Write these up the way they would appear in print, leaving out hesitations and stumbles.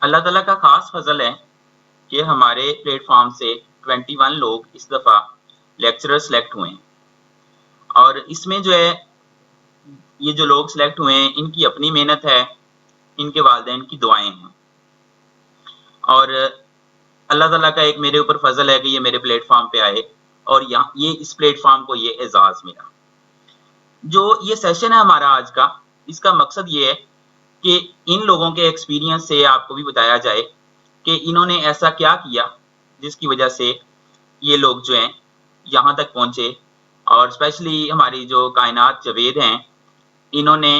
اللہ تعالیٰ کا خاص فضل ہے کہ ہمارے پلیٹ فارم سے 21 لوگ اس دفعہ لیکچرر سلیکٹ ہوئے ہیں، اور اس میں جو ہے یہ جو لوگ سلیکٹ ہوئے ہیں ان کی اپنی محنت ہے، ان کے والدین کی دعائیں ہیں، اور اللہ تعالیٰ کا ایک میرے اوپر فضل ہے کہ یہ میرے پلیٹ فارم پہ آئے اور یہ اس پلیٹ فارم کو یہ اعزاز ملا۔ جو یہ سیشن ہے ہمارا آج کا، اس کا مقصد یہ ہے کہ ان لوگوں کے ایکسپیرینس سے آپ کو بھی بتایا جائے کہ انہوں نے ایسا کیا کیا جس کی وجہ سے یہ لوگ جو ہیں یہاں تک پہنچے، اور اسپیشلی ہماری جو کائنات جاوید ہیں انہوں نے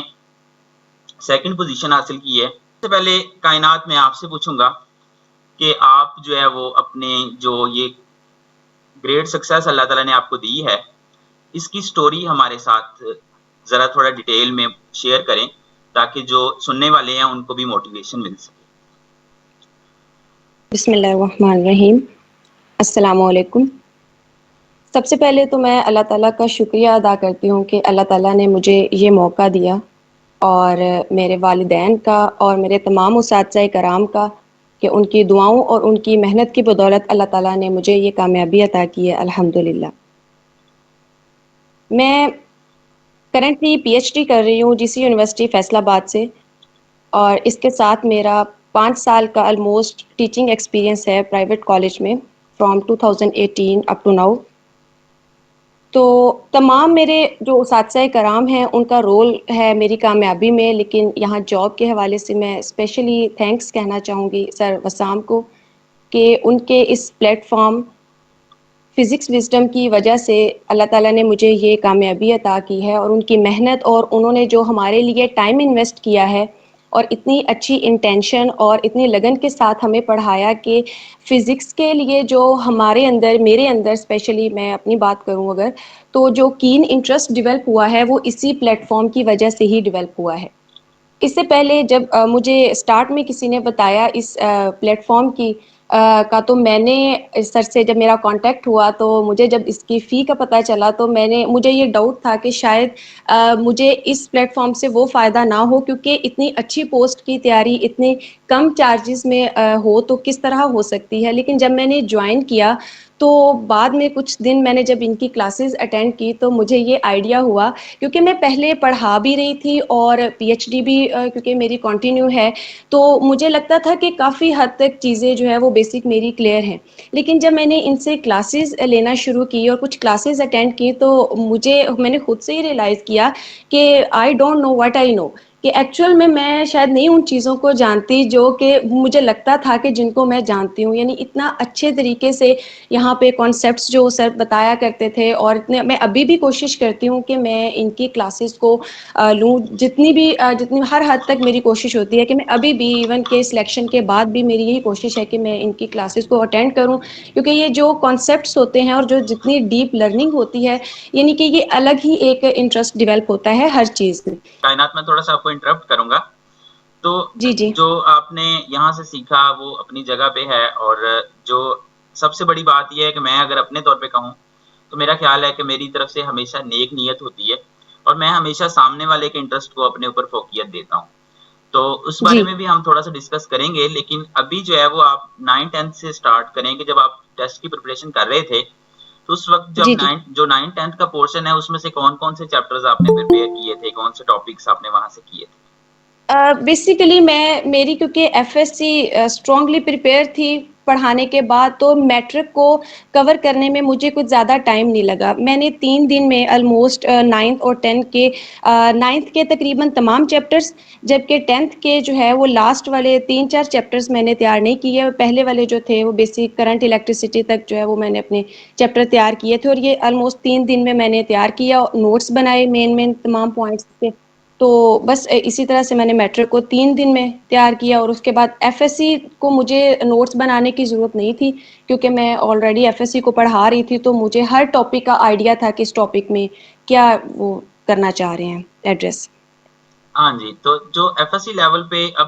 سیکنڈ پوزیشن حاصل کی ہے۔ سب سے پہلے کائنات میں آپ سے پوچھوں گا کہ آپ جو ہے وہ اپنے جو یہ گریٹ سکسیس اللہ تعالیٰ نے آپ کو دی ہے اس کی سٹوری ہمارے ساتھ ذرا تھوڑا ڈیٹیل میں شیئر کریں تاکہ جو سننے والے ہیں ان کو بھی موٹیویشن مل سکے۔ بسم اللہ الرحمن الرحیم۔ السلام علیکم۔ سب سے پہلے تو میں اللہ تعالیٰ کا شکریہ ادا کرتی ہوں کہ اللہ تعالیٰ نے مجھے یہ موقع دیا، اور میرے والدین کا اور میرے تمام اساتذہ کرام کا کہ ان کی دعاؤں اور ان کی محنت کی بدولت اللہ تعالیٰ نے مجھے یہ کامیابی عطا کی ہے، الحمدللہ۔ میں کرنٹلی پی ایچ ڈی کر رہی ہوں جی سی یونیورسٹی فیصل آباد سے، اور اس کے ساتھ میرا 5 سال کا آلموسٹ ٹیچنگ ایکسپیرینس ہے پرائیویٹ کالج میں فرام 2018 اپ ٹو ناؤ۔ تو تمام میرے جو اساتذہ کرام ہیں ان کا رول ہے میری کامیابی میں، لیکن یہاں جاب کے حوالے سے میں اسپیشلی تھینکس کہنا چاہوں گی سر وسام کو کہ ان کے اس پلیٹ فارم فزکس وزڈم کی وجہ سے اللہ تعالیٰ نے مجھے یہ کامیابی عطا کی ہے، اور ان کی محنت اور انہوں نے جو ہمارے لیے ٹائم انویسٹ کیا ہے اور اتنی اچھی انٹینشن اور اتنی لگن کے ساتھ ہمیں پڑھایا کہ فزکس کے لیے جو ہمارے اندر میرے اندر اسپیشلی میں اپنی بات کروں اگر تو جو کین انٹرسٹ ڈیولپ ہوا ہے وہ اسی پلیٹ فارم کی وجہ سے ہی ڈیولپ ہوا ہے۔ اس سے پہلے جب مجھے اسٹارٹ میں کسی نے بتایا اس پلیٹ فارم کی کا، تو میں نے سر سے جب میرا کانٹیکٹ ہوا تو مجھے جب اس کی فی کا پتہ چلا تو مجھے یہ ڈاؤٹ تھا کہ شاید مجھے اس پلیٹ فارم سے وہ فائدہ نہ ہو، کیونکہ اتنی اچھی پوسٹ کی تیاری اتنے کم چارجز میں ہو تو کس طرح ہو سکتی ہے۔ لیکن جب میں نے جوائن کیا تو بعد میں کچھ دن میں نے جب ان کی کلاسز اٹینڈ کی تو مجھے یہ آئیڈیا ہوا، کیونکہ میں پہلے پڑھا بھی رہی تھی اور پی ایچ ڈی بھی کیونکہ میری کنٹینیو ہے، تو مجھے لگتا تھا کہ کافی حد تک چیزیں جو ہے وہ بیسک میری کلیئر ہیں۔ لیکن جب میں نے ان سے کلاسز لینا شروع کی اور کچھ کلاسز اٹینڈ کی تو میں نے خود سے ہی ریئلائز کیا کہ I don't know what I نو، کہ ایکچوئل میں شاید نہیں ان چیزوں کو جانتی جو کہ مجھے لگتا تھا کہ جن کو میں جانتی ہوں۔ یعنی اتنا اچھے طریقے سے یہاں پہ کانسیپٹس جو سر بتایا کرتے تھے، اور میں ابھی بھی کوشش کرتی ہوں کہ میں ان کی کلاسز کو لوں، جتنی ہر حد تک میری کوشش ہوتی ہے کہ میں ابھی بھی ایون کے سلیکشن کے بعد بھی میری یہی کوشش ہے کہ میں ان کی کلاسز کو اٹینڈ کروں، کیونکہ یہ جو کانسیپٹس ہوتے ہیں اور جو جتنی ڈیپ لرننگ ہوتی ہے، یعنی کہ یہ الگ ہی ایک انٹرسٹ ڈیولپ ہوتا ہے ہر چیز میں۔ کائنات میں تھوڑا سا آپ کو انٹرپٹ کروں گا، تو جی جو آپ نے یہاں سے سیکھا وہ اپنی جگہ پہ ہے، اور جو سب سے بڑی بات یہ ہے کہ میں اگر اپنے طور پہ کہوں تو میرا خیال ہے کہ میری طرف سے ہمیشہ نیک نیت ہوتی ہے، اور میں ہمیشہ سامنے والے کے انٹرسٹ کو اپنے اوپر فوقیت دیتا ہوں۔ تو اس بارے جی میں بھی ہم تھوڑا سا ڈسکس کریں گے، لیکن ابھی جو ہے وہ آپ 9th-10th سے سٹارٹ کریں کہ جب آپ ٹیسٹ کی پریپریشن کر رہے تھے تو اس وقت جی جب جی 9th-10th کا پورشن ہے اس میں سے کون کون سے چیپٹرز آپ نے پریپیئر کیے تھے، کون سے ٹاپکس آپ نے وہاں سے کیے تھے؟ بیسیکلی میری کیونکہ F S C strongly prepare تھی پڑھانے کے بعد، تو میٹرک کو کور کرنے میں مجھے کچھ زیادہ ٹائم نہیں لگا۔ میں نے 3 دن میں آلموسٹ 9th اور 10th کے 9th کے تقریباً تمام چیپٹرز، جبکہ 10th کے جو ہے وہ لاسٹ والے 3-4 چیپٹرز میں نے تیار نہیں کیے۔ پہلے والے جو تھے وہ بیسک کرنٹ الیکٹریسٹی تک جو ہے وہ میں نے اپنے چیپٹر تیار کیے تھے، اور یہ آلموسٹ 3 دن میں نے تیار کیا، نوٹس بنائے مین تمام پوائنٹس پہ۔ تو بس اسی طرح سے میں نے میٹرک کو 3 دن میں تیار کیا، اور اس کے بعد ایف ایس سی کو مجھے نوٹس بنانے کی ضرورت نہیں تھی، کیونکہ میں آلریڈی ایف ایس سی کو پڑھا رہی تھی، تو مجھے ہر ٹاپک کا آئیڈیا تھا کہ اس ٹاپک میں کیا وہ کرنا چاہ رہے ہیں ایڈریس۔ ہاں جی، تو جو ایف ایس سی لیول پہ اب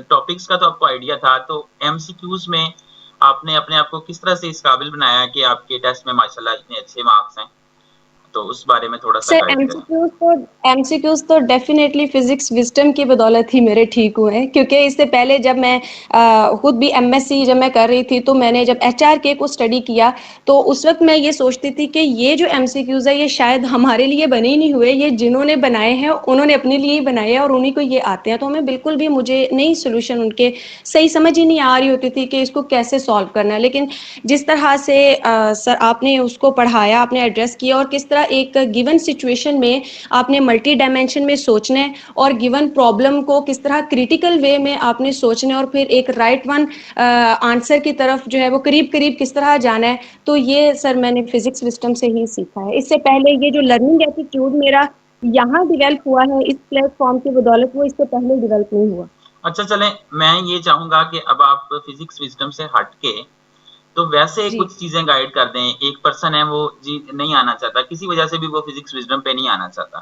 ٹاپکس کا تو آپ کو آئیڈیا تھا، تو ایم سی کیوز میں آپ نے اپنے آپ کو کس طرح سے اس قابل بنایا کہ آپ کے ٹیسٹ میں ماشاءاللہ اتنے اچھے مارکس ہیں؟ تو اس بارے میں تھوڑا سا سر گائڈ کریں. ایم سی کیوز تو ڈیفینیٹلی فزکس وزڈم کی بدولت ہی میرے ٹھیک ہوئے ہیں، کیونکہ اس سے پہلے جب میں خود بھی ایم ایس سی جب میں کر رہی تھی تو میں نے جب ایچ آر کے کو اسٹڈی کیا تو اس وقت میں یہ سوچتی تھی کہ یہ جو ایم سی کیوز ہے یہ شاید ہمارے لیے بنے ہی نہیں ہوئے، یہ جنہوں نے بنائے ہیں انہوں نے اپنے لیے ہی بنائے ہیں اور انہیں کو یہ آتے ہیں، تو ہمیں بالکل بھی مجھے نئی سولوشن ان کے صحیح سمجھ ہی نہیں آ رہی ہوتی تھی کہ اس کو کیسے سالو کرنا ہے. لیکن جس طرح سے سر آپ نے اس کو پڑھایا، آپ نے ایڈریس کیا اور کس طرح ایک گیون سچویشن میں آپ نے ملٹی ڈائمینشن میں سوچنا ہے اور گیون پرابلم کو کس طرح کریٹیکل وے میں آپ نے سوچنا ہے اور پھر ایک رائٹ ون آنسر کی طرف جو ہے وہ قریب قریب کس طرح جانا ہے، تو یہ سر میں نے فزکس سسٹم سے ہی سیکھا ہے. اس سے پہلے یہ جو لرننگ ایٹیٹیوڈ میرا یہاں ڈیولپ ہوا ہے اس پلیٹ فارم کی بدولت، وہ اس سے پہلے ڈیولپ نہیں ہوا. اچھا چلیں، میں یہ چاہوں گا کہ اب آپ فزکس وزڈم سے ہٹ کے تو ویسے جی کچھ چیزیں گائیڈ کر دیں. ایک پرسن ہے وہ جی نہیں آنا چاہتا، کسی وجہ سے بھی وہ فزکس وزڈم پہ نہیں آنا چاہتا،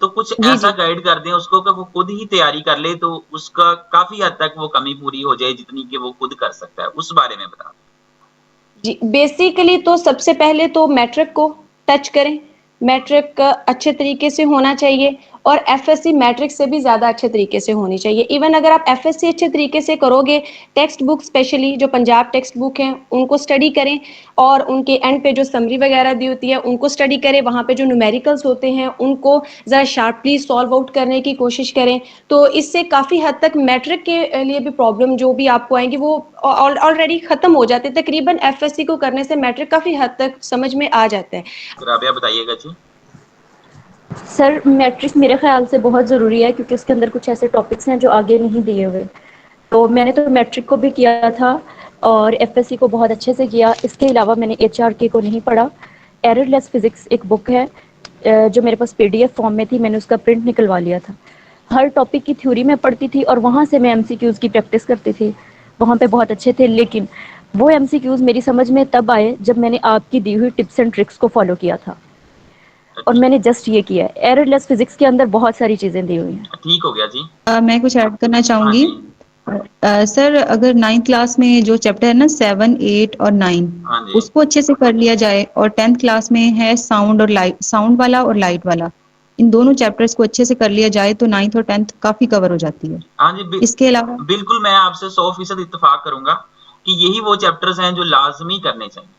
تو کچھ جی ایسا جی گائیڈ کر دیں اس کو کہ وہ خود ہی تیاری کر لے، تو اس کا کافی حد تک وہ کمی پوری ہو جائے جتنی کہ وہ خود کر سکتا ہے. اس بارے میں بتا دیں. جی بیسیکلی تو سب سے پہلے تو میٹرک کو ٹچ کریں. میٹرک اچھے طریقے سے ہونا چاہیے اور ایف ایس سی میٹرک سے بھی زیادہ اچھے طریقے سے ہونی چاہیے. ایون اگر آپ ایف ایس سی اچھے طریقے سے کرو گے، ٹیکسٹ بک اسپیشلی جو پنجاب ٹیکسٹ بک ہیں ان کو اسٹڈی کریں اور ان کے اینڈ پہ جو سمری وغیرہ دی ہوتی ہے ان کو اسٹڈی کریں، وہاں پہ جو نیومیریکلس ہوتے ہیں ان کو ذرا شارپلی سالو آؤٹ کرنے کی کوشش کریں، تو اس سے کافی حد تک میٹرک کے لیے بھی پرابلم جو بھی آپ کو آئیں گی وہ آلریڈی ختم ہو جاتے. تقریباً ایف ایس سی کو کرنے سے میٹرک کافی حد تک سمجھ میں آ جاتا ہے. رابعہ بتائیے گا جی. سر میٹرک میرے خیال سے بہت ضروری ہے کیونکہ اس کے اندر کچھ ایسے ٹاپکس ہیں جو آگے نہیں دیے ہوئے، تو میں نے تو میٹرک کو بھی کیا تھا اور ایف ایس سی کو بہت اچھے سے کیا. اس کے علاوہ میں نے ایچ آر کے کو نہیں پڑھا. ایرر لیس فزکس ایک بک ہے جو میرے پاس پی ڈی ایف فارم میں تھی، میں نے اس کا پرنٹ نکلوا لیا تھا. ہر ٹاپک کی تھیوری میں پڑھتی تھی اور وہاں سے میں ایم سی کیوز کی پریکٹس کرتی تھی، وہاں پہ بہت اچھے تھے. لیکن وہ ایم سی کیوز میری سمجھ میں تب آئے جب میں نے آپ کی دی ہوئی ٹپس اینڈ ٹرکس کو فالو کیا تھا، اور میں نے جسٹ یہ کیا ہے. ایرر لیس فزکس کے اندر بہت ساری چیزیں دی ہوئی ہیں. ٹھیک ہو گیا جی. میں کچھ ایڈ کرنا چاہوں ہاں گی. جی. سر اگر 9th کلاس میں جو چیپٹر ہے نا 7, 8 اور 9 ہاں جی. اس کو اچھے سے کر لیا جائے، اور 10th کلاس میں ہے ساؤنڈ اور لائٹ، ساؤنڈ والا اور لائٹ والا، ان دونوں چیپٹرز کو اچھے سے کر لیا جائے تو 9th اور 10th کافی کور ہو جاتی ہے. ہاں جی اس کے علاوہ بالکل میں آپ سے 100% اتفاق کروں گا کہ یہی وہ چیپٹرز ہیں جو لازمی کرنے چاہیے.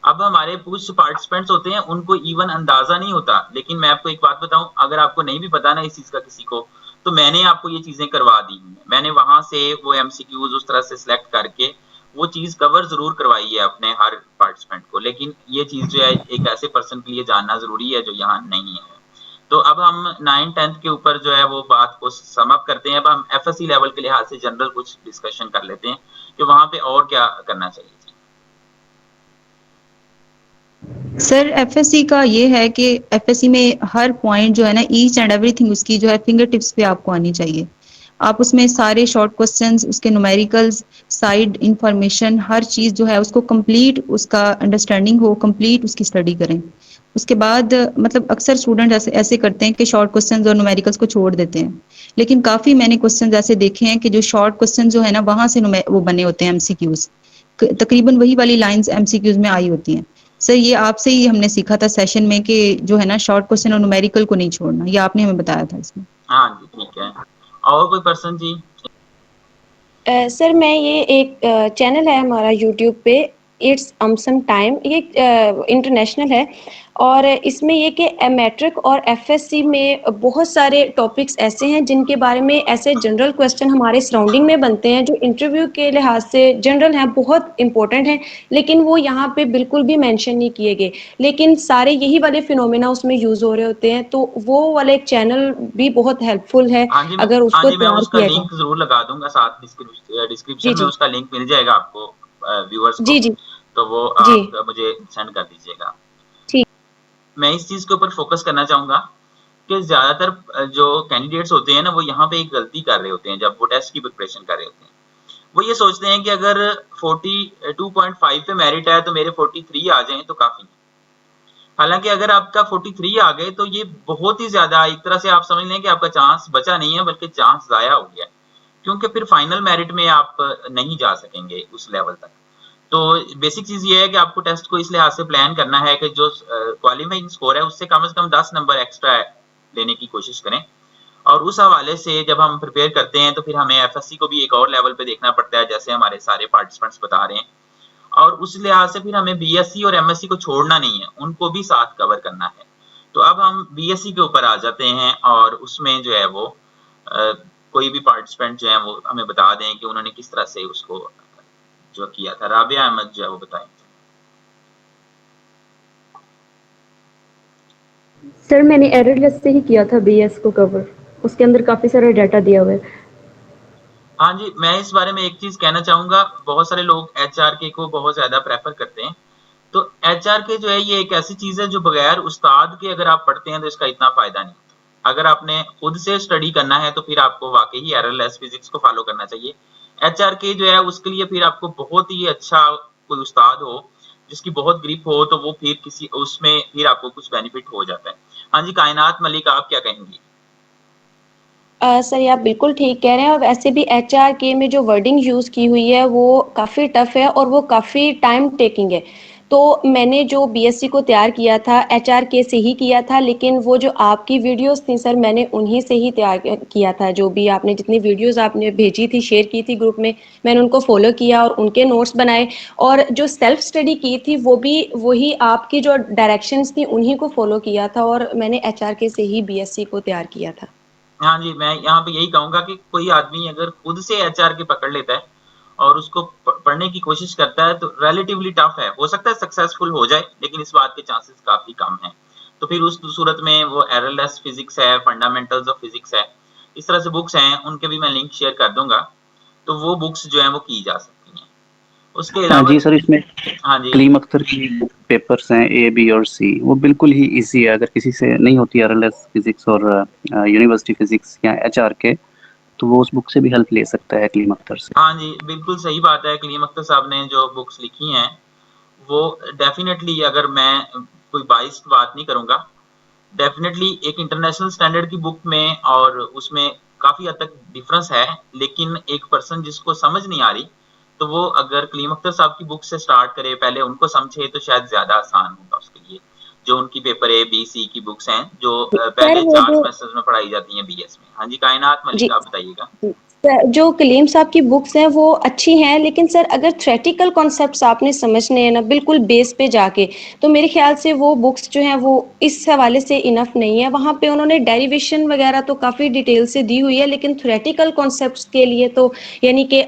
اب ہمارے کچھ پارٹیسپینٹس ہوتے ہیں ان کو ایون اندازہ نہیں ہوتا، لیکن میں آپ کو ایک بات بتاؤں، اگر آپ کو نہیں بھی پتا نا اس چیز کا کسی کو، تو میں نے آپ کو یہ چیزیں کروا دی ہیں. میں نے وہاں سے وہ ایم سی کیوز اس طرح سے سلیکٹ کر کے وہ چیز کور ضرور کروائی ہے اپنے ہر پارٹیسپینٹ کو، لیکن یہ چیز جو ہے ایک ایسے پرسن کے لیے جاننا ضروری ہے جو یہاں نہیں ہے. تو اب ہم 9, 10th کے اوپر جو ہے وہ بات کو سم اپ کرتے ہیں. اب ہم ایف ایس سی لیول کے لحاظ سے جنرل کچھ ڈسکشن کر لیتے ہیں کہ وہاں پہ اور کیا کرنا چاہیے. سر ایف ایس سی کا یہ ہے کہ ایف ایس سی میں ہر پوائنٹ جو ہے نا ایچ اینڈ ایوری تھنگ اس کی جو ہے فنگر ٹپس پہ آپ کو آنی چاہیے. آپ اس میں سارے شارٹ کوسچنز، اس کے نومیریکلز، سائڈ انفارمیشن، ہر چیز جو ہے اس کو کمپلیٹ، اس کا انڈرسٹینڈنگ ہو کمپلیٹ، اس کی اسٹڈی کریں. اس کے بعد مطلب اکثر اسٹوڈنٹ ایسے کرتے ہیں کہ شارٹ کوسچنز اور نومیریکلز کو چھوڑ دیتے ہیں، لیکن کافی میں نے کوسچنز ایسے دیکھے ہیں کہ جو شارٹ کوسچن جو ہے نا وہاں سے وہ بنے ہوتے ہیں ایم سی کیوز، تقریباً وہی والی لائنز ایم سی کیوز میں آئی ہوتی ہیں. سر یہ آپ سے ہی ہم نے سیکھا تھا سیشن میں کہ جو ہے نا شارٹ کوسچن اور نومیریکل کو نہیں چھوڑنا، یہ آپ نے ہمیں بتایا تھا اس میں. ہاں جی ٹھیک ہے. اور کوئی پرسن جی؟ سر میں یہ ایک چینل ہے ہمارا یوٹیوب پہ، اٹس سم ٹائم، یہ انٹرنیشنل ہے اور اس میں یہ کہ میٹرک اور ایف ایس سی میں بہت سارے ٹاپکس ایسے ہیں جن کے بارے میں ایسے جنرل کویسچن ہمارے سراؤنڈنگ میں بنتے ہیں جو انٹرویو کے لحاظ سے جنرل ہیں، بہت امپورٹنٹ ہیں، لیکن وہ یہاں پہ بالکل بھی مینشن نہیں کیے گئے، لیکن سارے یہی والے فینومینا اس میں یوز ہو رہے ہوتے ہیں. تو وہ والے ایک چینل بھی بہت ہیلپ فل ہے اگر اس کو میں تیار اس کا کیا جائے. لنک ضرور لگا دوں گا ساتھ جی ڈسکرپشن میں، جی اس کا لنک مل جائے گا آپ کو ویورز کو، جی جی تو وہ جی آپ مجھے سینڈ کر دیجیے گا. ٹھیک. میں اس چیز کے اوپر فوکس کرنا چاہوں گا کہ زیادہ تر جو کینڈیڈیٹس ہوتے ہیں نا وہ یہاں پہ ایک غلطی کر رہے ہوتے ہیں جب وہ ٹیسٹ کی پریپریشن کر رہے ہوتے ہیں. وہ یہ سوچتے ہیں کہ اگر 42.5 پہ میرٹ ہے تو میرے 43 آ جائیں تو کافی ہے. حالانکہ اگر آپ کا 43 آ گئے تو یہ بہت ہی زیادہ، ایک طرح سے آپ سمجھ لیں کہ آپ کا چانس بچا نہیں ہے بلکہ چانس ضائع ہو گیا ہے، کیونکہ پھر فائنل میرٹ میں آپ نہیں جا سکیں گے اس لیول تک. تو بیسک چیز یہ ہے کہ آپ کو ٹیسٹ کو اس لحاظ سے پلان کرنا ہے کہ جو کوالیفائنگ اسکور ہے اس سے کم از کم 10 نمبر ایکسٹرا لینے کی کوشش کریں. اور اس حوالے سے جب ہم پریپیئر کرتے ہیں تو پھر ہمیں ایف ایس سی کو بھی ایک اور لیول پہ دیکھنا پڑتا ہے جیسے ہمارے سارے پارٹیسپینٹس بتا رہے ہیں. اور اس لحاظ سے پھر ہمیں بی ایس سی اور ایم ایس سی کو چھوڑنا نہیں ہے, ان کو بھی ساتھ کور کرنا ہے. تو اب ہم بی ایس سی کے اوپر آ جاتے ہیں اور اس میں جو ہے وہ کوئی بھی پارٹیسپینٹ جو ہے وہ ہمیں بتا دیں کہ انہوں نے کس طرح سے اس کو جو کیا تھا. رابعہ احمد جو ہے وہ بتائیں. سر میں نے ایرر لیس سے ہی کیا تھا بی ایس کو کور, اس کے اندر کافی سارا ڈیٹا دیا ہوا ہے. ہاں جی, میں اس بارے میں ایک چیز کہنا چاہوں گا, بہت سارے لوگ ایچ آر کے کو بہت زیادہ پریفر کرتے ہیں. تو ایچ آر کے جو ہے یہ ایک ایسی چیز ہے جو بغیر استاد کے اگر آپ پڑھتے ہیں تو اس کا اتنا فائدہ نہیں. اگر آپ نے خود سے اسٹڈی کرنا ہے تو پھر آپ کو واقعی ایرر لیس فزکس کو فالو کرنا چاہیے. ایچ آر کے جو ہے اس کے لیے پھر آپ کو بہت ہی اچھا کوئی استاد ہو جس کی بہت گریپ ہو تو وہ پھر کسی اس میں پھر آپ کو کچھ بینیفٹ ہو جاتا ہے. ہاں جی, کائنات ملک آپ کیا کہیں گی؟ سر یہ آپ بالکل ٹھیک کہہ رہے ہیں, اور ویسے بھی ایچ آر کے میں جو ورڈنگ یوز کی ہوئی ہے وہ کافی ٹف ہے اور وہ کافی ٹائم ٹیکنگ ہے. تو میں نے جو بی ایس سی کو تیار کیا تھا ایچ آر کے سے ہی کیا تھا, لیکن وہ جو آپ کی ویڈیوز تھیں سر میں نے انہی سے ہی تیار کیا تھا. جو بھی آپ نے جتنی ویڈیوز آپ نے بھیجی تھی, شیئر کی تھی گروپ میں نے ان کو فالو کیا اور ان کے نوٹس بنائے, اور جو سیلف اسٹڈی کی تھی وہ بھی وہی آپ کی جو ڈائریکشنز تھیں انہی کو فالو کیا تھا, اور میں نے ایچ آر کے سے ہی بی ایس سی کو تیار کیا تھا. ہاں جی, میں یہاں پہ یہی کہوں گا کہ کوئی آدمی اگر خود سے ایچ آر کے پکڑ لیتا ہے اور اس کو پڑھنے کی کوشش کرتا ہے تو ریلیٹیولی ٹف ہے. ہو سکتا ہے سکسیسفل ہو جائے لیکن اس بات کے چانسز کافی کم ہیں. تو پھر اس صورت میں وہ ایرر لیس فزکس ہے, فنڈامنٹلز آف فزکس ہے, اس طرح سے بکس ہیں, ان کے بھی میں لنک شیئر کر دوں گا. تو وہ بکس جو ہیں وہ کی جا سکتی ہیں. اس کے علاوہ جی سر, اس میں ہاں جی کلیم اختر کی پیپرز ہیں اے بی اور سی, وہ بالکل ہی ایزی ہے. اگر کسی سے نہیں ہوتی آر ایل ایس فزکس اور یونیورسٹی فزکس یا ایچ آر کے, تو وہ اس بک سے بھی ہیلپ لے سکتا ہے کلیم اختر سے. ہاں جی, بالکل صحیح بات ہے. کلیم اختر صاحب نے جو بکس لکھی ہیں وہ ڈیفینیٹلی, اگر میں کوئی بائسڈ بات نہیں کروں گا, ڈیفینیٹلی ایک انٹرنیشنل سٹینڈرڈ کی بک میں اور اس میں کافی حد تک ڈفرنس ہے. لیکن ایک پرسن جس کو سمجھ نہیں آ رہی تو وہ اگر کلیم اختر صاحب کی بک سے سٹارٹ کرے, پہلے ان کو سمجھے, تو شاید زیادہ آسان ہوگا اس کے لیے. جو ان کی پیپر اے بی سی کی بکس ہیں جو سر پہلے وہ 4 جو سیمسٹر میں پڑھائی جاتی ہیں بی ایس میں. ہاں جی, کائنات جی ملک آپ بتائیے گا. جو کلیم صاحب کی بکس ہیں وہ اچھی ہیں, لیکن سر اگر تھریٹیکل کانسیپٹس آپ نے سمجھنے ہیں نا بالکل بیس پہ جا کے, تو میرے خیال سے وہ بکس جو ہیں وہ اس حوالے سے انف نہیں ہے. وہاں پہ انہوں نے ڈیریویشن وغیرہ تو کافی ڈیٹیل سے دی ہوئی ہے, لیکن تھریٹیکل کانسیپٹس کے لیے تو یعنی کہ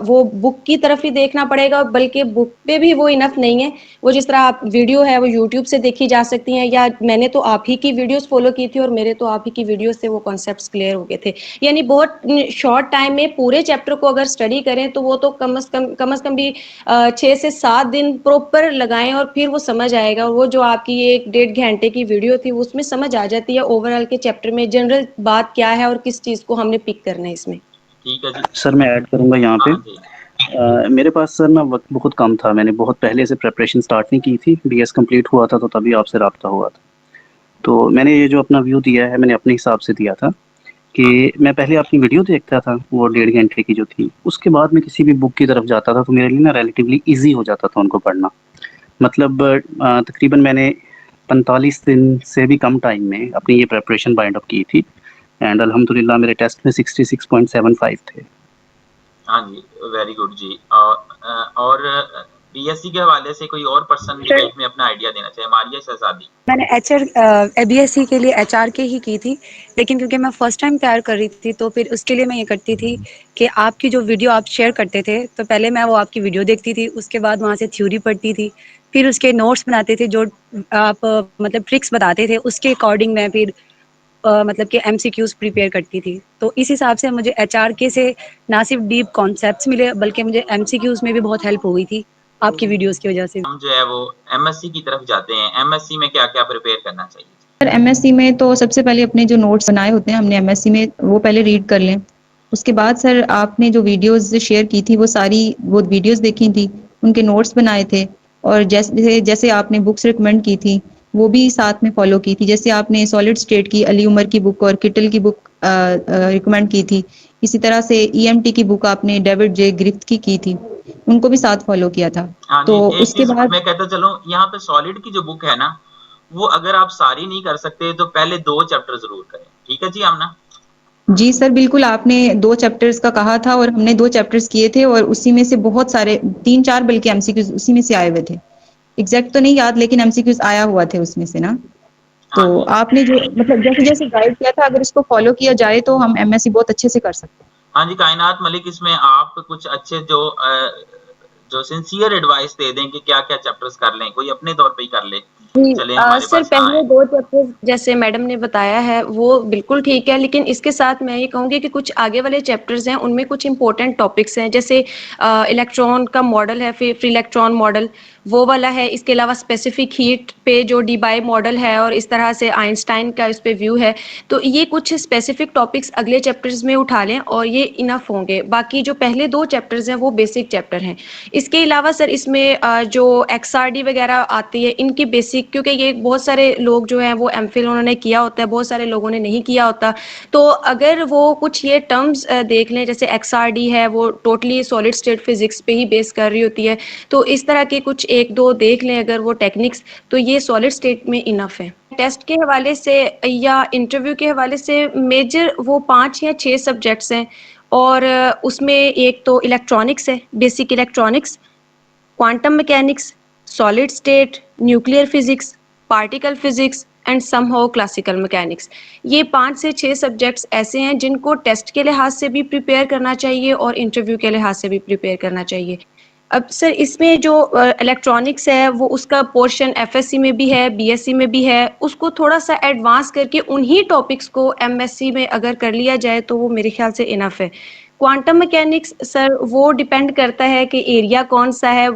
وہ بک کی طرف ہی دیکھنا پڑے گا, بلکہ بک پہ بھی وہ انف نہیں ہے. وہ جس طرح آپ ویڈیو ہے وہ یوٹیوب سے دیکھی جا سکتی ہیں, یا میں نے تو آپ ہی کی ویڈیوز فالو کی تھی اور میرے تو آپ ہی کی ویڈیوز سے وہ کانسیپٹس کلیئر ہو گئے تھے. یعنی بہت شارٹ ٹائم میں پورے چیپٹر کو اگر اسٹڈی کریں تو وہ تو کم از کم بھی 6 سے 7 دن پروپر لگائیں اور پھر وہ سمجھ آئے گا. اور وہ جو آپ کی 1-1.5 گھنٹے کی ویڈیو تھی اس میں سمجھ آ جاتی ہے اوور آل کے چیپٹر میں جنرل بات کیا ہے اور کس چیز کو ہم نے پک کرنا ہے اس میں. ٹھیک ہے جی. سر میں ایڈ کروں گا یہاں پہ, ہاں جی میرے پاس سر نا وقت بہت کم تھا. میں نے بہت پہلے سے پریپریشن سٹارٹ نہیں کی تھی, بی ایس کمپلیٹ ہوا تھا تو تبھی آپ سے رابطہ ہوا تھا. تو میں نے یہ جو اپنا ویو دیا ہے میں نے اپنے حساب سے دیا تھا کہ میں پہلے آپ کی ویڈیو دیکھتا تھا وہ 1.5 گھنٹے کی جو تھی, اس کے بعد میں کسی بھی بک کی طرف جاتا تھا تو میرے لیے نا ریلیٹیولی ایزی ہو جاتا تھا ان کو پڑھنا. مطلب تقریباً میں نے 45 دن سے بھی کم ٹائم میں اپنی یہ پریپریشن بائنڈ اپ کی تھی, اینڈ الحمد للہ میرے ٹیسٹ میں 66.75 تھے. ہاں جی, ویری گڈ جی. اور بی ایس سی کے حوالے سے کوئی اور پرسن ڈبیٹ میں اپنا آئیڈیا دینا چاہے. ماریہ شہزادی. میں نے بی ایس سی کے لیے ایچ آر کے ہی کی تھی, لیکن کیونکہ میں فرسٹ ٹائم تیار کر رہی تھی تو پھر اس کے لیے میں یہ کرتی تھی کہ آپ کی جو ویڈیو آپ شیئر کرتے تھے تو پہلے میں وہ آپ کی ویڈیو دیکھتی تھی, اس کے بعد وہاں سے تھیوری پڑھتی تھی, پھر اس کے نوٹس بناتے تھے, جو آپ مطلب ٹرکس بتاتے تھے اس کے اکارڈنگ میں پھر مطلب کہ ایم سی کیوز پریپیئر کرتی تھی. تو اس حساب سے مجھے ایچ آر کے سے نہ صرف ڈیپ کانسیپٹس ملے بلکہ مجھے ایم سی کیوز میں بھی بہت ہیلپ ہو گئی تھی آپ کی ویڈیوز کی وجہ سے. ہم جو ہے وہ ایم ایس سی کی طرف جاتے ہیں. ایم ایس سی میں کیا کیا پریپیئر کرنا چاہیے؟ سر ایم ایس سی میں تو سب سے پہلے اپنے جو نوٹس بنائے ہوتے ہیں ہم نے ایم ایس سی میں وہ پہلے ریڈ کر لیں. اس کے بعد سر آپ نے جو ویڈیوز شیئر کی تھی وہ ساری وہ ویڈیوز دیکھی تھی, ان کے نوٹس بنائے تھے, اور جیسے آپ نے بکس ریکمینڈ کی تھی وہ بھی ساتھ میں فالو کی تھی. جیسے آپ نے سالڈ اسٹیٹ کی علی عمر کی بک اور کٹل کی بک ریکمینڈ کی تھی, اسی طرح سے ای ایم ٹی کی بک آپ نے ڈیوڈ جے گرفت کی تھی. ان کو بھی ساتھ فالو کیا تھا. ہاں تو جی، ایک اس کے چیز بعد میں کہتا چلوں، یہاں پہ سالڈ کی جو بک ہے نا، وہ اگر آپ ساری نہیں کر سکتے تو پہلے 2 چیپٹر ضرور کریں. ٹھیک ہے جی آمنہ؟ جی سر بالکل، آپ نے 2 چیپٹرز کا کہا تھا اور ہم نے 2 چیپٹرز کیے تھے، اور اسی میں سے بہت سارے 3-4 بلکہ ایم سی کیوز اسی میں سے آئے ہوئے تھے. ایگزیکٹ تو نہیں یاد، لیکن ایم سی کیوز آیا ہوا تھے اس میں سے نا. تو ہاں جی آپ نے جو مطلب جیسے جیسے گائیڈ کیا تھا، اگر اس کو فالو کیا جائے تو ہم ایم ایس سی بہت اچھے سے کر سکتے ہیں. ہاں جی کائنات ملک، اس میں آپ کچھ اچھے جو سنسیئر ایڈوائس دے دیں کہ کیا کیا چیپٹرز کر لیں، کوئی اپنے طور پہ ہی کر لے. جی چلیں ہمارے سر، پاس یہاں پہلے ہے. 2 چیپٹر جیسے میڈم نے بتایا ہے وہ بالکل ٹھیک ہے، لیکن اس کے ساتھ میں یہ کہوں گی کہ کچھ آگے والے چیپٹرز ہیں، ان میں کچھ امپورٹنٹ ٹاپکس ہیں، جیسے الیکٹران کا ماڈل ہے، فری الیکٹران ماڈل وہ والا ہے. اس کے علاوہ اسپیسیفک ہیٹ پہ جو ڈی بائی ماڈل ہے، اور اس طرح سے آئنسٹائن کا اس پہ ویو ہے. تو یہ کچھ اسپیسیفک ٹاپکس اگلے چیپٹرز میں اٹھا لیں اور یہ انف ہوں گے. باقی جو پہلے 2 چیپٹرز ہیں وہ بیسک چیپٹر ہیں. اس کے علاوہ سر اس میں جو ایکس آر ڈی وغیرہ آتی ہے، ان کی بیسک، کیونکہ یہ بہت سارے لوگ جو ہیں وہ ایم فل انہوں نے کیا ہوتا ہے، بہت سارے لوگوں نے نہیں کیا ہوتا. تو اگر وہ کچھ یہ ٹرمز دیکھ لیں، جیسے ایکس آر ڈی ہے وہ ٹوٹلی سالڈ اسٹیٹ فزکس پہ ہی بیس کر رہی ہوتی ہے، تو اس طرح کے کچھ 1-2 دیکھ لیں اگر وہ ٹیکنکس، تو یہ سالڈ اسٹیٹ میں انف ہے. ٹیسٹ کے حوالے سے یا انٹرویو کے حوالے سے میجر وہ 5 یا 6 سبجیکٹس ہیں، اور اس میں ایک تو الیکٹرانکس ہے، basic electronics, quantum mechanics, solid state, nuclear physics, particle physics and some how classical mechanics. یہ 5 سے 6 سبجیکٹس ایسے ہیں جن کو ٹیسٹ کے لحاظ سے بھی پریپیئر کرنا چاہیے اور انٹرویو کے لحاظ سے بھی پریپیئر کرنا چاہیے. اب سر اس میں جو الیکٹرانکس ہے وہ اس کا پورشن ایف ایس سی میں بھی ہے، بی ایس سی میں بھی ہے. اس کو تھوڑا سا ایڈوانس کر کے انہی ٹاپکس کو ایم ایس سی میں اگر کر لیا جائے تو وہ میرے خیال سے انف ہے. کوانٹم میکینکس سر وہ ڈیپینڈ کرتا ہے کہ ایریا کون سا ہے.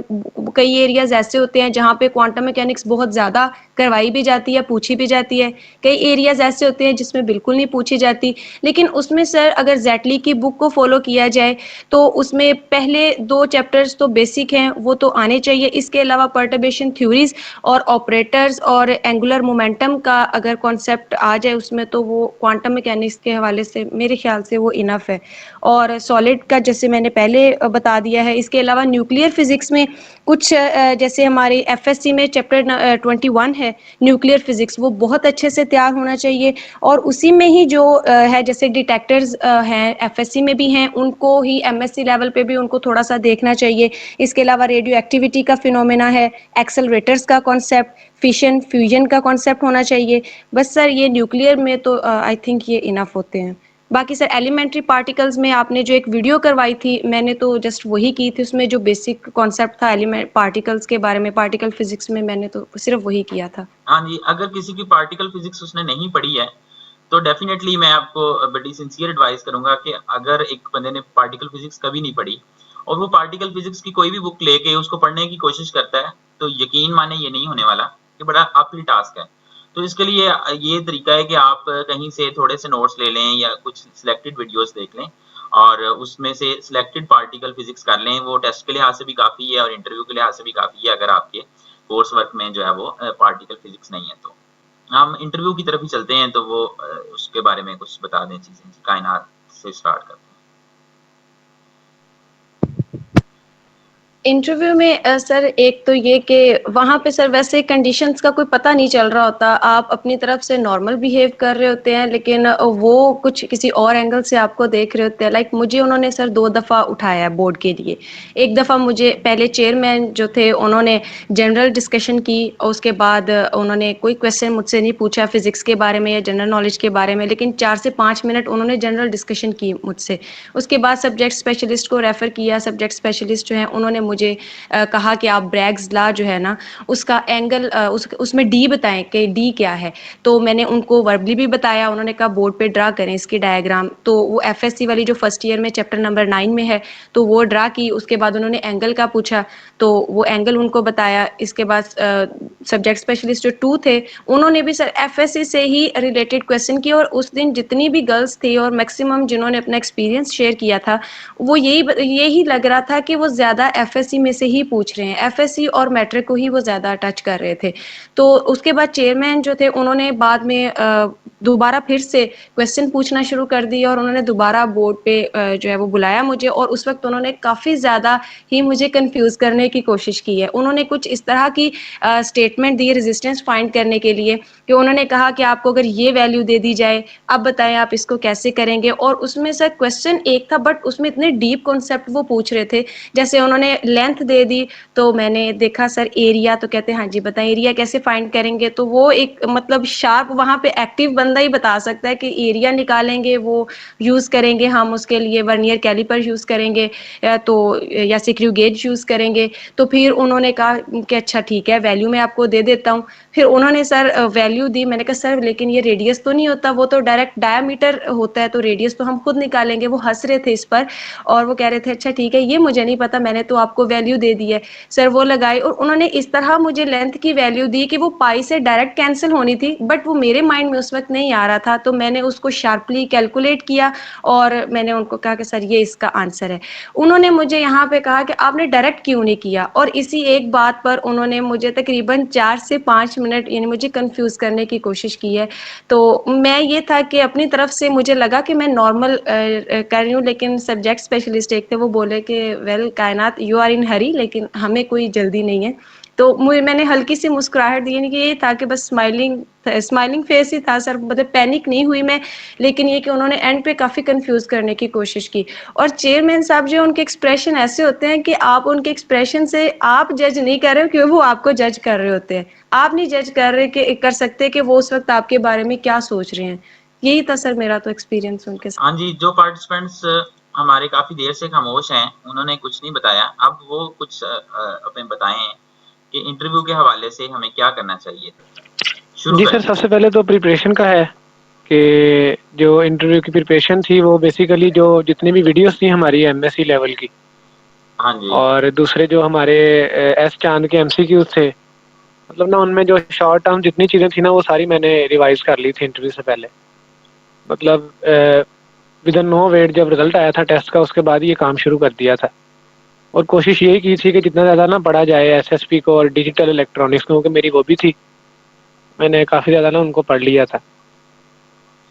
کئی ایریاز ایسے ہوتے ہیں جہاں پہ کوانٹم میکینکس بہت زیادہ کروائی بھی جاتی ہے، پوچھی بھی جاتی ہے. کئی ایریاز ایسے ہوتے ہیں جس میں بالکل نہیں پوچھی جاتی. لیکن اس میں سر اگر زیٹلی کی بک کو فالو کیا جائے تو اس میں پہلے 2 چیپٹرز تو بیسک ہیں، وہ تو آنے چاہیے. اس کے علاوہ پرٹربیشن تھیوریز اور آپریٹرز اور اینگولر مومنٹم کا اگر کانسیپٹ آ جائے اس میں، تو وہ کوانٹم میکینکس کے حوالے سے میرے خیال سے وہ انف ہے. اور سالڈ کا جیسے میں نے پہلے بتا دیا ہے. اس کے علاوہ نیوکلیئر فزکس میں کچھ جیسے ہماری ایف ایس سی میں چیپٹر 21 ہے نیوکلیئر فزکس، وہ بہت اچھے سے تیار ہونا چاہیے. اور اسی میں ہی جو ہے جیسے ڈیٹیکٹرز ہیں ایف ایس سی میں بھی ہیں، ان کو ہی ایم ایس سی لیول پہ بھی ان کو تھوڑا سا دیکھنا چاہیے. اس کے علاوہ ریڈیو ایکٹیویٹی کا فینومینا ہے، ایکسلریٹرز کا کانسیپٹ، فیشن فیوژن کا کانسیپٹ ہونا چاہیے. بس سر یہ نیوکلیئر میں تو آئی تھنک یہ انف ہوتے ہیں. باقی سر ایلیمنٹری پارٹیکلز میں آپ نے جو ایک ویڈیو کروائی تھی، میں نے تو جسٹ وہی کی تھی. اس میں جو بیسک کانسیپٹ تھا ایلیمنٹ پارٹیکلز کے بارے میں، پارٹیکل فزکس میں نے تو صرف وہی کیا تھا. ہاں جی، اگر کسی کی پارٹیکل فزکس اس نے نہیں پڑھی ہے تو ڈیفینیٹلی میں آپ کو بڑی سنسیئر ایڈوائز کروں گا کہ اگر ایک بندے نے پارٹیکل فزکس کبھی نہیں پڑھی اور وہ پارٹیکل فزکس کی کوئی بھی بک لے کے اس کو پڑھنے کی کوشش کرتا ہے، تو یقین مانے یہ نہیں ہونے والا، کہ بڑا اپ ہی ٹاسک ہے. تو اس کے لیے یہ طریقہ ہے کہ آپ کہیں سے تھوڑے سے نوٹس لے لیں یا کچھ سلیکٹڈ ویڈیوز دیکھ لیں اور اس میں سے سلیکٹڈ پارٹیکل فزکس کر لیں. وہ ٹیسٹ کے لحاظ سے بھی کافی ہے اور انٹرویو کے لحاظ سے بھی کافی ہے اگر آپ کے کورس ورک میں جو ہے وہ پارٹیکل فزکس نہیں ہے. تو ہم انٹرویو کی طرف ہی چلتے ہیں، تو وہ اس کے بارے میں کچھ بتا دیں چیزیں. کائنات سے اسٹارٹ کرتے ہیں. انٹرویو میں سر ایک تو یہ کہ وہاں پہ سر ویسے کنڈیشنز کا کوئی پتہ نہیں چل رہا ہوتا. آپ اپنی طرف سے نارمل بیہیو کر رہے ہوتے ہیں، لیکن وہ کچھ کسی اور اینگل سے آپ کو دیکھ رہے ہوتے ہیں. لائک مجھے انہوں نے سر 2 دفعہ اٹھایا ہے بورڈ کے لیے. ایک دفعہ مجھے پہلے چیئرمین جو تھے انہوں نے جنرل ڈسکشن کی، اور اس کے بعد انہوں نے کوئی کویسچن مجھ سے نہیں پوچھا فزکس کے بارے میں یا جنرل نالج کے بارے میں، لیکن 4 سے 5 منٹ انہوں نے جنرل ڈسکشن کی مجھ سے. اس کے بعد سبجیکٹ اسپیشلسٹ کو ریفر کیا. سبجیکٹ اسپیشلسٹ جو ہیں انہوں نے مجھے کہا کہ آپ بریگز لا جو ہے نا اس کا اینگل اس میں ڈی بتائیں کہ ڈی کیا ہے. تو میں نے ان کو وربلی بھی بتایا. انہوں نے کہا بورڈ پہ ڈرا کریں اس کی ڈائیگرام. تو وہ ایف ایس سی والی جو فرسٹ ایئر میں چیپٹر نمبر 9 میں ہے تو وہ ڈرا کی. اس کے بعد انہوں نے اینگل کا پوچھا تو وہ اینگل ان کو بتایا. اس کے بعد سبجیکٹ اسپیشلسٹ جو 2 تھے انہوں نے بھی سر ایف ایس سی سے ہی ریلیٹڈ کویسچن کیے. اور اس دن جتنی بھی گرلس تھی اور میکسیمم جنہوں نے اپنا ایکسپیرینس شیئر کیا تھا وہ یہی لگ رہا تھا کہ وہ زیادہ ایف ایس سی میں سے ہی پوچھ رہے ہیں. ایف ایس سی اور میٹرک کو ہی وہ زیادہ ٹچ کر رہے تھے. تو اس کے بعد چیئرمین جو تھے انہوں نے بعد میں دوبارہ پھر سے کویشچن پوچھنا شروع کر دی اور انہوں نے دوبارہ بورڈ پہ جو ہے وہ بلایا مجھے, اور اس وقت انہوں نے کافی زیادہ ہی مجھے کنفیوز کرنے کی کوشش کی ہے. انہوں نے کچھ اس طرح کی اسٹیٹمنٹ دی ریزسٹنس فائنڈ کرنے کے لیے کہ انہوں نے کہا کہ آپ کو اگر یہ ویلیو دے دی جائے, اب بتائیں آپ اس کو کیسے کریں گے. اور اس میں سر کویشچن ایک تھا بٹ اس میں اتنے ڈیپ کانسیپٹ وہ پوچھ رہے تھے. جیسے انہوں نے لینتھ دے دی تو میں نے دیکھا سر ایریا, تو کہتے ہیں ہاں جی بتائیں ایریا کیسے فائنڈ کریں گے. تو وہ ایک مطلب شارپ وہاں پہ ایکٹیو بندہ ہی بتا سکتا ہے کہ ایریا نکالیں گے وہ یوز کریں گے ہم اس کے لیے ورنیئر کیلیپر یوز کریں گے تو یا سکریو گیج یوز کریں گے. تو پھر انہوں نے کہا کہ اچھا ٹھیک ہے ویلیو میں آپ کو دے دیتا ہوں. پھر انہوں نے سر ویلیو دی. میں نے کہا سر لیکن یہ ریڈیس تو نہیں ہوتا, وہ تو ڈائریکٹ ڈایا میٹر ہوتا ہے, تو ریڈیس تو ہم خود نکالیں گے. وہ ہنس رہے تھے اس پر اور وہ کہہ رہے تھے اچھا ٹھیک ہے یہ مجھے نہیں پتا, میں نے تو آپ کو ویلیو دے دی ہے. سر وہ لگائی اور انہوں نے اس طرح مجھے لینتھ کی ویلیو دی کہ وہ پائی سے ڈائریکٹ کینسل ہونی تھی, بٹ وہ میرے مائنڈ میں اس وقت نہیں آ رہا تھا. تو میں نے اس کو شارپلی کیلکولیٹ کیا اور میں نے ان کو کہا کہ سر یہ اس کا آنسر ہے. انہوں نے مجھے یہاں پہ کہا کہ آپ نے ڈائریکٹ کیوں نہیں کیا, اور اسی ایک بات پر انہوں نے مجھے تقریباً 4 سے 5 منٹ یعنی مجھے کنفیوز کرنے کی کوشش کی ہے. تو میں یہ تھا کہ اپنی طرف سے مجھے لگا کہ میں نارمل کر رہی ہوں, لیکن سبجیکٹ اسپیشلسٹ ایک تھے وہ بولے کہ ویل کائنات یو آر ان ہری, لیکن ہمیں کوئی جلدی نہیں ہے. تو میں نے ہلکی سی مسکراہٹ دی, یعنی کہ یہ تھا کہ بس اسمائلنگ فیس ہی تھا سر, مطلب پینک نہیں ہوئی میں. لیکن یہ کہ انہوں نے اینڈ پہ کافی کنفیوز کرنے کی کوشش کی. اور چیئرمین صاحب جو ان کے ایکسپریشن ایسے ہوتے ہیں کہ آپ ان کے ایکسپریشن سے آپ جج نہیں کر رہے ہو, کیوں وہ آپ کو جج کر رہے ہوتے ہیں. آپ نہیں جج کر رہے کہ کر سکتے کہ وہ اس وقت آپ کے بارے میں کیا سوچ رہے ہیں. یہی تھا سر میرا تو ایکسپیرینس ان کے ساتھ. ہاں جی, جو پارٹیسپینٹس ہمارے کافی دیر سے خاموش ہیں انہوں نے کچھ نہیں بتایا, اب وہ کچھ اپنے بتائیں کہ انٹرویو کے حوالے سے ہمیں کیا کرنا چاہیے. شروع جی کریں. سر, سب سے پہلے تو پریپریشن کا ہے کہ جو انٹرویو کی پریپریشن تھی وہ بیسیکلی جو جتنی بھی ویڈیوز تھیں ہماری ایم ایس سی لیول کی, ہاں جی, اور دوسرے جو ہمارے ایس چاند کے ایم سی کیوز تھے, مطلب نا ان میں جو شارٹ ٹرم جتنی چیزیں تھیں نا وہ ساری میں نے ریوائز کر لی تھی انٹرویو سے پہلے. مطلب ودن نو ویٹ جب رزلٹ آیا تھا ٹیسٹ کا اس کے بعد یہ کام شروع کر دیا تھا. اور کوشش یہی کی تھی کہ جتنا زیادہ نا پڑھا جائے ایس ایس پی کو اور ڈیجیٹل الیکٹرانکس, کیونکہ میری وہ بھی تھی, میں نے کافی زیادہ نا ان کو پڑھ لیا تھا.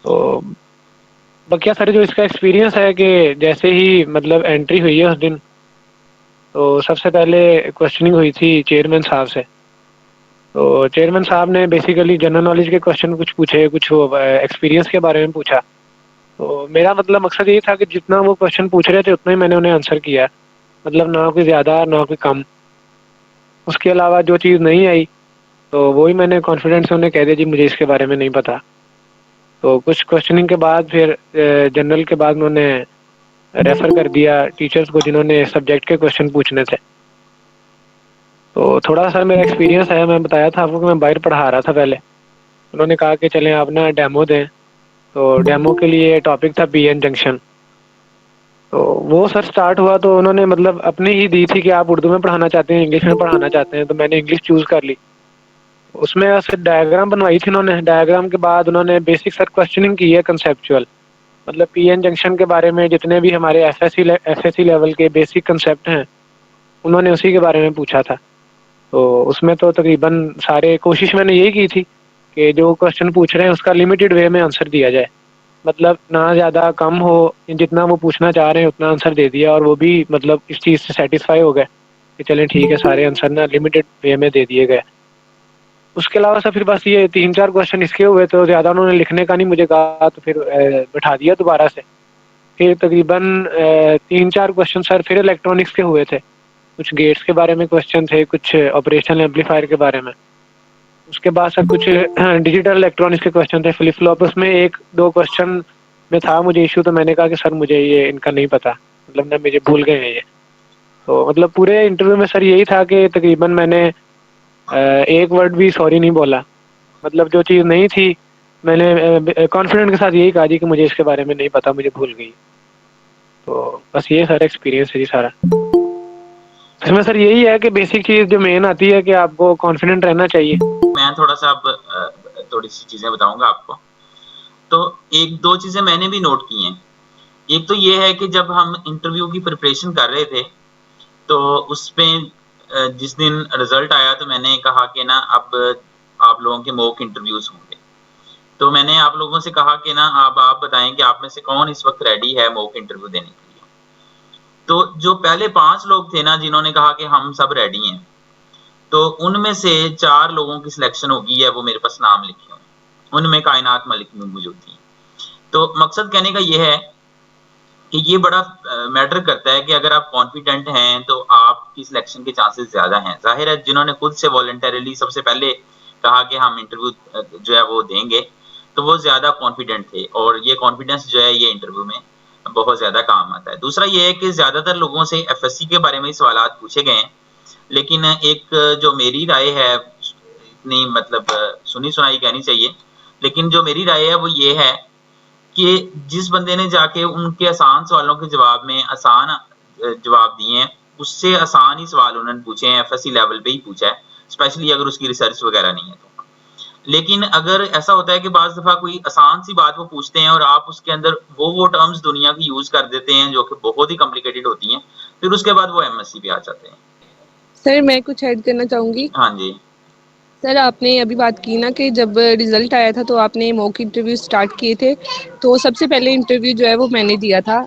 تو بقیہ سارے جو اس کا ایکسپیرینس ہے کہ جیسے ہی مطلب انٹری ہوئی ہے اس دن, تو سب سے پہلے کوشچننگ ہوئی تھی چیئرمین صاحب سے. تو چیئرمین صاحب نے بیسیکلی جنرل نالج کے کوشچن کچھ پوچھے, کچھ ایکسپیرینس کے بارے میں پوچھا. تو میرا مطلب مقصد یہ تھا کہ جتنا وہ کوشچن پوچھ رہے تھے اتنا ہی میں نے انہیں آنسر کیا, مطلب نہ کوئی زیادہ نہ کوئی کم. اس کے علاوہ جو چیز نہیں آئی تو وہی میں نے کانفیڈنس سے انہیں کہہ دیا جی مجھے اس کے بارے میں نہیں پتا. تو کچھ کوشچننگ کے بعد پھر جنرل کے بعد انہوں نے ریفر کر دیا ٹیچرز کو جنہوں نے سبجیکٹ کے کوشچن پوچھنے تھے. تو تھوڑا سا میرا ایکسپیرینس ہے, میں بتایا تھا آپ کو کہ میں باہر پڑھا رہا تھا پہلے. انہوں نے کہا کہ چلیں آپ نا ڈیمو دیں, تو ڈیمو کے لیے ٹاپک تھا پی این جنکشن. تو وہ سر سٹارٹ ہوا تو انہوں نے مطلب اپنی ہی دی تھی کہ آپ اردو میں پڑھانا چاہتے ہیں انگلش میں پڑھانا چاہتے ہیں, تو میں نے انگلش چوز کر لی. اس میں صرف ڈائیگرام بنوائی تھی انہوں نے. ڈائیگرام کے بعد انہوں نے بیسک سر کوشچننگ کی ہے کنسیپچوئل, مطلب پی این جنکشن کے بارے میں جتنے بھی ہمارے ایف ایس سی لیول کے بیسک کنسیپٹ ہیں انہوں نے اسی کے بارے میں پوچھا تھا. تو اس میں تو تقریباً سارے کوشش میں نے یہی کی تھی کہ جو کوشچن پوچھ رہے ہیں اس کا لمیٹڈ وے میں آنسر دیا جائے, مطلب نہ زیادہ کم ہو, جتنا وہ پوچھنا چاہ رہے ہیں اتنا آنسر دے دیا. اور وہ بھی مطلب اس چیز سے سیٹسفائی ہو گئے کہ چلیں ٹھیک ہے سارے آنسر نا لمیٹڈ وے میں دے دیے گئے. اس کے علاوہ سر پھر بس یہ 3-4 کوشچن اس کے ہوئے, تو زیادہ انہوں نے لکھنے کا نہیں مجھے کہا, تو پھر بٹھا دیا دوبارہ سے. پھر تقریباً 3-4 کوشچن سر پھر الیکٹرانکس کے ہوئے تھے, کچھ گیٹس کے بارے میں کوشچن تھے, کچھ آپریشن ایمپلیفائر کے بارے میں. اس کے بعد سر کچھ ڈیجیٹل الیکٹرانکس کے کوشچن تھے, فلپ فلاپ. اس میں 1-2 کوشچن میں تھا مجھے ایشو, تو میں نے کہا کہ سر مجھے یہ ان کا نہیں پتا, مطلب نہ مجھے بھول گئے ہیں یہ. تو مطلب پورے انٹرویو میں سر یہی تھا کہ تقریباً میں نے ایک ورڈ بھی سوری نہیں بولا. مطلب جو چیز نہیں تھی میں نے کانفیڈنٹ کے ساتھ یہی کہا جی کہ مجھے اس کے بارے میں نہیں پتا, مجھے بھول گئی. تو بس یہ سارا ایکسپیرینس ہے جی سارا. اس میں سر یہی ہے کہ بیسک چیز جو مین آتی ہے کہ آپ کو کانفیڈنٹ رہنا چاہیے. میں تھوڑا سا اب تھوڑی سی چیزیں بتاؤں گا آپ کو. تو 1-2 چیزیں میں نے بھی نوٹ کی ہیں. ایک تو یہ ہے کہ جب ہم انٹرویو کی پریپریشن کر رہے تھے تو اس پہ جس دن رزلٹ آیا تو میں نے کہا کہ نا اب آپ لوگوں کے موک انٹرویوز ہوں گے. تو میں نے آپ لوگوں سے کہا کہ نا آپ بتائیں کہ آپ میں سے کون اس وقت ریڈی ہے موک انٹرویو دینے کے لیے. تو جو پہلے 5 لوگ تھے نا جنہوں نے کہا کہ ہم سب ریڈی ہیں, تو ان میں سے 4 لوگوں کی سلیکشن ہوگی ہے, وہ میرے پاس نام لکھے ہوئے, ان میں کائنات ملک بھی موجود تھی. تو مقصد کہنے کا یہ ہے کہ یہ بڑا میٹر کرتا ہے کہ اگر آپ کانفیڈنٹ ہیں تو آپ کی سلیکشن کے چانسز زیادہ ہیں. ظاہر ہے جنہوں نے خود سے والنٹریلی سب سے پہلے کہا کہ ہم انٹرویو جو ہے وہ دیں گے, تو وہ زیادہ کانفیڈنٹ تھے, اور یہ کانفیڈنس جو ہے یہ انٹرویو میں بہت زیادہ کام آتا ہے. دوسرا یہ ہے کہ زیادہ تر لوگوں سے ایف ایس سی کے بارے میں سوالات پوچھے گئے ہیں, لیکن ایک جو میری رائے ہے, اتنی مطلب سنی سنائی کہنی چاہیے, لیکن جو میری رائے ہے وہ یہ ہے کہ جس بندے نے جا کے ان کے آسان سوالوں کے جواب میں آسان جواب دیے ہیں, اس سے آسان ہی سوال انہوں نے پوچھے ہیں, ایف ایس سی لیول پہ ہی پوچھا ہے, اسپیشلی اگر اس کی ریسرچ وغیرہ نہیں ہے تو. لیکن اگر ایسا ہوتا ہے کہ بعض دفعہ کوئی آسان سی بات وہ پوچھتے ہیں اور آپ اس کے اندر وہ ٹرمز دنیا کی یوز کر دیتے ہیں جو کہ بہت ہی کمپلیکیٹڈ ہوتی ہیں, پھر اس کے بعد وہ ایم ایس سی پہ آ جاتے ہیں. سر میں کچھ ایڈ کرنا چاہوں گی. ہاں جی. سر آپ نے ابھی بات کی نا کہ جب رزلٹ آیا تھا تو آپ نے موک انٹرویو سٹارٹ کیے تھے, تو سب سے پہلے انٹرویو جو ہے وہ میں نے دیا تھا.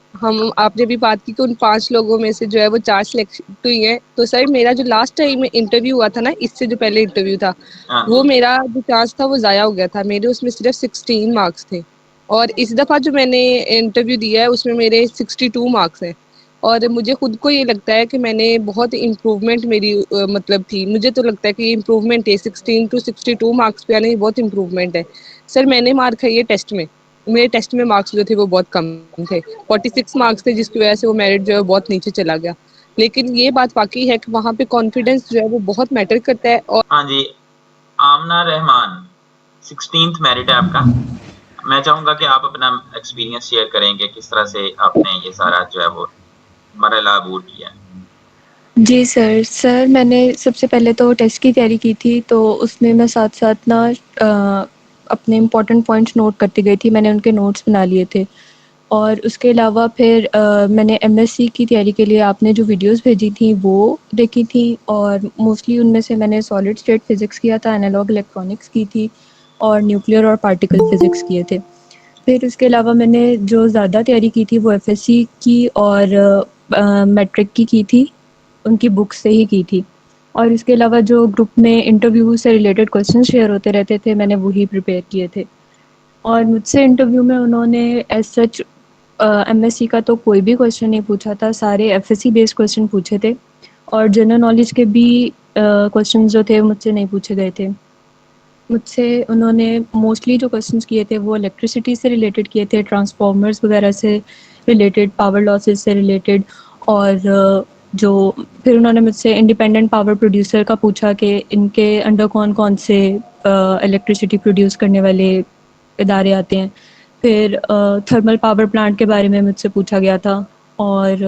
آپ نے بھی بات کی کہ ان 5 لوگوں میں سے جو ہے وہ 4 سلیکشن ہوئی ہیں. تو سر میرا جو لاسٹ ٹائم انٹرویو ہوا تھا نا, اس سے جو پہلے انٹرویو تھا, ہاں وہ جی. میرا جو چانس تھا وہ ضائع ہو گیا تھا. میرے اس میں صرف 16 مارکس تھے, اور اس دفعہ جو میں نے انٹرویو دیا ہے اس میں میرے 62 مارکس ہیں. اور مجھے خود کو یہ لگتا ہے کہ میں نے بہت امپروومنٹ میری مطلب تھی. مجھے تو لگتا ہے کہ امپروومنٹ ہے 16 to 62 مارکس پہ آنے کی بہت امپروومنٹ ہے. سر میں نے مار کھائی ہے ٹیسٹ میں, میرے ٹیسٹ میں مارکس جو تھے وہ بہت کم تھے, 46 مارکس تھے, جس کی وجہ سے وہ میرٹ جو ہے بہت نیچے چلا گیا. لیکن یہ بات واقعی ہے کہ وہاں پہ کانفیڈینس جو ہے وہ بہت میٹر کرتا ہے. اور ہاں جی. آمنہ رحمان 16th میرٹ ہے آپ کا. میں چاہوں گا کہ آپ اپنا ایکسپیرینس شیئر کریں کہ کس طرح سے آپ نے یہ سارا جو ہے وہ مرحلہ عبور کیا ہے. جی سر میں نے سب سے پہلے تو ٹیسٹ کی تیاری کی تھی, تو اس میں ساتھ ساتھ نا اپنے امپورٹنٹ پوائنٹس نوٹ کرتی گئی تھی. میں نے ان کے نوٹس بنا لیے تھے, اور اس کے علاوہ پھر میں نے ایم ایس سی کی تیاری کے لیے آپ نے جو ویڈیوز بھیجی تھیں وہ دیکھی تھیں, اور موسٹلی ان میں سے میں نے سالڈ اسٹیٹ فزکس کیا تھا, انالوگ الیکٹرانکس کی تھی, اور نیوکلیئر اور پارٹیکل فزکس کیے تھے. پھر اس کے علاوہ میں نے جو زیادہ تیاری کی تھی وہ ایف ایس سی کی اور میٹرک کی تھی, ان کی بکس سے ہی کی تھی. اور اس کے علاوہ جو گروپ میں انٹرویو سے ریلیٹڈ کویشچن شیئر ہوتے رہتے تھے, میں نے وہی پریپیئر کیے تھے. اور مجھ سے انٹرویو میں انہوں نے as such M S C کا تو کوئی بھی کویشچن نہیں پوچھا تھا, سارے F S C based question پوچھے تھے, اور جنرل نالج کے بھی کویشچن جو تھے مجھ سے نہیں پوچھے گئے تھے. مجھ سے انہوں نے موسٹلی جو کویشچنس کیے تھے وہ الیکٹریسٹی سے ریلیٹڈ کیے تھے, ٹرانسفارمرز وغیرہ سے ریلیٹڈ, پاور لاسز سے ریلیٹڈ, اور جو پھر انہوں نے مجھ سے انڈیپینڈنٹ پاور پروڈیوسر کا پوچھا کہ ان کے انڈر کون کون سے الیکٹریسٹی پروڈیوس کرنے والے ادارے آتے ہیں. پھر تھرمل پاور پلانٹ کے بارے میں مجھ سے پوچھا گیا تھا, اور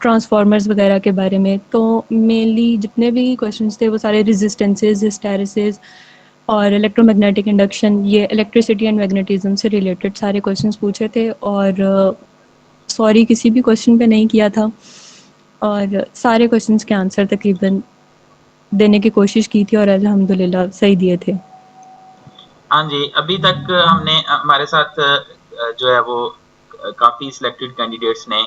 ٹرانسفارمرز وغیرہ کے بارے میں. تو مینلی جتنے بھی کویشچنس تھے وہ سارے ریزسٹنسز, ہسٹیریسز اور الیکٹرو میگنیٹک انڈکشن, یہ الیکٹریسٹی اینڈ میگنیٹزم سے ریلیٹڈ سارے کویشچنس پوچھے تھے, اور سوری کسی بھی کویشچن پہ نہیں کیا تھا, اور سارے کویشچنس کے آنسر تقریباً دینے کی کوشش کی تھی, اور الحمدللہ صحیح دیے تھے. ہاں جی. ابھی تک ہم نے ہمارے ساتھ جو ہے وہ کافی سلیکٹڈ کینڈیڈیٹس نے,